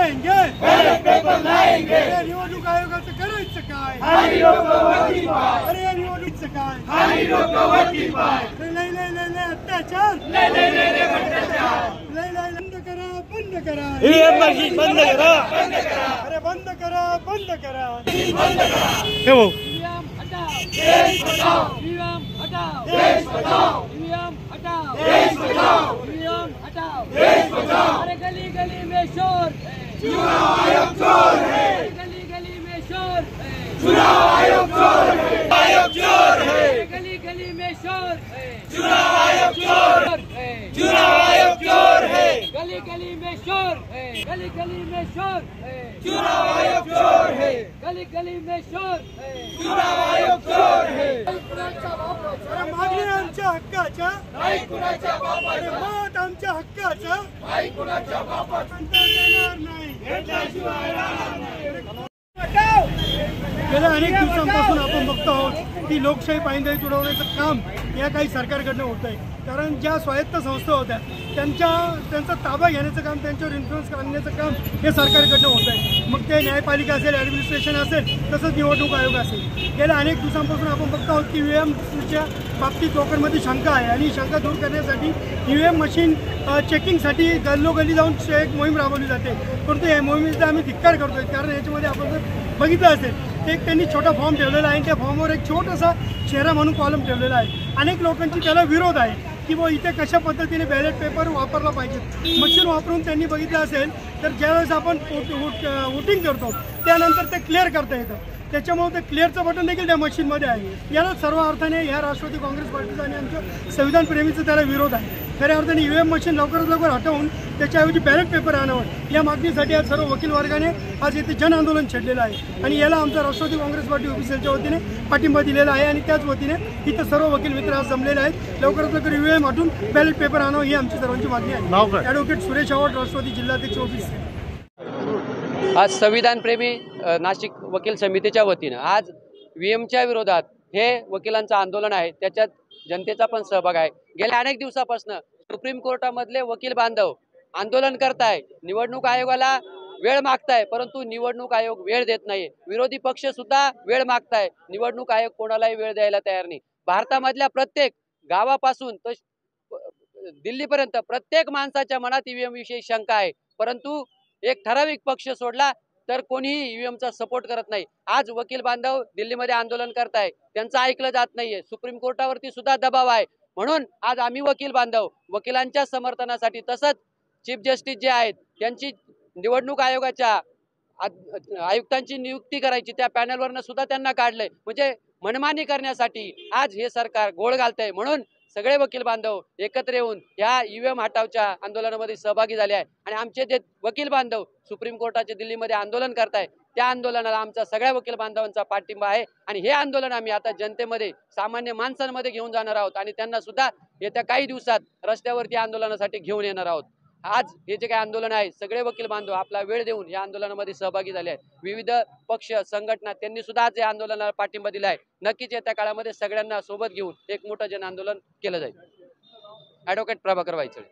लाएंगे, ballot paper लाएंगे। अरे निवडणूक आयोगाचं करायचं काय? अरे निवडणूकचं काय? लय अत्याचार, लय बंद करा, बंद करा, मशीन बंद करा, अरे बंद करा, बंद करा, हे भाऊ देश बचाओ, हटाओ, देश बचाओ, हटाओ, देश बचाओ, देश बचाओ। अरे गली गली में शोर है, चुनाव आयोग चोर है, गली गली में शोर है, चुनाव आयोग चोर है, आयोग चोर है, गली गली में शोर है, चुनाव आयोग चोर है, चुनाव आयोग चोर है, गली गली में शोर है, गली गली में शोर है, चुनाव आयोग चोर है, गली गली में शोर है, चुनाव आयोग चोर है। मागणी आमच्या हक्काच्या, नाही कुणाच्या बापाच्या, मत आमच्या हक्काचं, नाही कुणाच्या बापाचं, देणार नाही, घेतल्याशिवाय राहणार नाही। गेल्या अनेक दिवसांपासून आपण बघतो आहोत की लोकशाही पायंदळी तुडवण्याचं काम या काही सरकारकडनं होत आहे। कारण ज्या स्वायत्त संस्था होत्या त्यांचा ताबा घेण्याचं काम, त्यांच्यावर इन्फ्लुएन्स करण्याचं काम हे सरकारकडनं होत आहे। मग ते न्यायपालिका असेल, ॲडमिनिस्ट्रेशन असेल, तसंच निवडणूक आयोग असेल। गेल्या अनेक दिवसांपासून आपण बघतो आहोत की ईव्हीएमच्या बाबतीत लोकांमध्ये शंका आहे आणि शंका दूर करण्यासाठी ईव्हीएम मशीन चेकिंगसाठी गल्लोगल्ली जाऊन एक मोहीम राबवली जाते। परंतु या मोहिमेचा आम्ही धिक्कार करतोय, कारण याच्यामध्ये आपण जर बघितलं असेल एक त्यांनी छोटा फॉर्म ठेवलेला आहे, त्या फॉर्मवर एक छोटासा चेहरा म्हणून कॉलम ठेवलेला आहे। अनेक लोकांची त्याला विरोध आहे की वो इथे कशा पद्धतीने बॅलेट पेपर वापरला पाहिजे। मशीन वापरून त्यांनी बघितलं असेल तर ज्यावेळेस आपण वोटिंग करतो त्यानंतर ते क्लिअर करता येतं, त्याच्यामुळे ते क्लिअरचं बटन देखील त्या मशीनमध्ये आहे। याला सर्व अर्थाने या राष्ट्रवादी काँग्रेस पार्टीचा आणि आमच्या संविधान प्रेमीचा त्याला विरोध आहे। खऱ्या अर्थाने ईव्हीएम मशीन लवकरात लवकर हटवून त्याच्याऐवजी बॅलेट पेपर आणावं या मागणीसाठी आज सर्व वकील वर्गाने आज इथे जन आंदोलन छेडलेलं आहे आणि याला आमचा राष्ट्रवादी काँग्रेस पार्टी ओबीसीच्या वतीने पाठिंबा दिलेला आहे आणि त्याच वतीने इथं सर्व वकील मित्र आज जमलेले आहेत। लवकरात लवकर ईव्हीएम हटून बॅलेट पेपर आणावं ही आमची सर्वांची मागणी आहे। ॲडव्होकेट सुरेश आव्हाड, राष्ट्रवादी जिल्हाध्यक्ष ओबीसी। आज संविधान प्रेमी नाशिक वकील समितीच्या वतीनं आज व्हीएमच्या विरोधात हे वकिलांचं आंदोलन आहे, त्याच्यात जनतेचा पण सहभाग आहे। गेल्या अनेक दिवसापासून सुप्रीम कोर्टामधले वकील बांधव आंदोलन करताय, निवडणूक आयोगाला वेळ मागताय, परंतु निवडणूक आयोग वेळ देत नाही। विरोधी पक्ष सुद्धा वेळ मागताय, निवडणूक आयोग कोणालाही वेळ द्यायला तयार नाही। भारतामधल्या प्रत्येक गावापासून तर दिल्लीपर्यंत प्रत्येक माणसाच्या मनात ईव्हीएम विषयी शंका आहे, परंतु एक ठराविक पक्ष सोडला तर कोणीही ईव्हीएमचा सपोर्ट करत नाही। आज वकील बांधव दिल्लीमध्ये आंदोलन करताय, त्यांचं ऐकलं जात नाहीये, सुप्रीम कोर्टावरती सुद्धा दबाव आहे। म्हणून आज आम्ही वकील बांधव वकिलांच्या समर्थनासाठी, तसंच चीफ जस्टिस जे आहेत त्यांची निवडणूक आयोगाच्या आयुक्तांची नियुक्ती करायची, त्या पॅनलवरनं सुद्धा त्यांना काढलंय, म्हणजे मनमानी करण्यासाठी आज हे सरकार गोळ घालतंय। म्हणून सगळे वकील बांधव एकत्र येऊन या ईव्हीएम हटावच्या आंदोलनामध्ये सहभागी झाले आहे आणि आमचे जे वकील बांधव सुप्रीम कोर्टाचे दिल्लीमध्ये आंदोलन करताय त्या आंदोलनाला आमचा सगळ्या वकील बांधवांचा पाठिंबा आहे आणि हे आंदोलन आम्ही आता जनतेमध्ये, सामान्य माणसांमध्ये घेऊन जाणार आहोत आणि त्यांना सुद्धा येत्या काही दिवसात रस्त्यावरती आंदोलनासाठी घेऊन येणार आहोत। आज हे जे काही आंदोलन आहे, सगळे वकील बांधव आपला वेळ देऊन या आंदोलनामध्ये सहभागी झाले आहेत। विविध पक्ष संघटना त्यांनी सुद्धा आज या आंदोलनाला पाठिंबा दिला आहे। नक्कीच येत्या काळामध्ये सगळ्यांना सोबत घेऊन एक मोठं जन आंदोलन केलं जाईल। ॲडव्होकेट प्रभाकर वायचळे।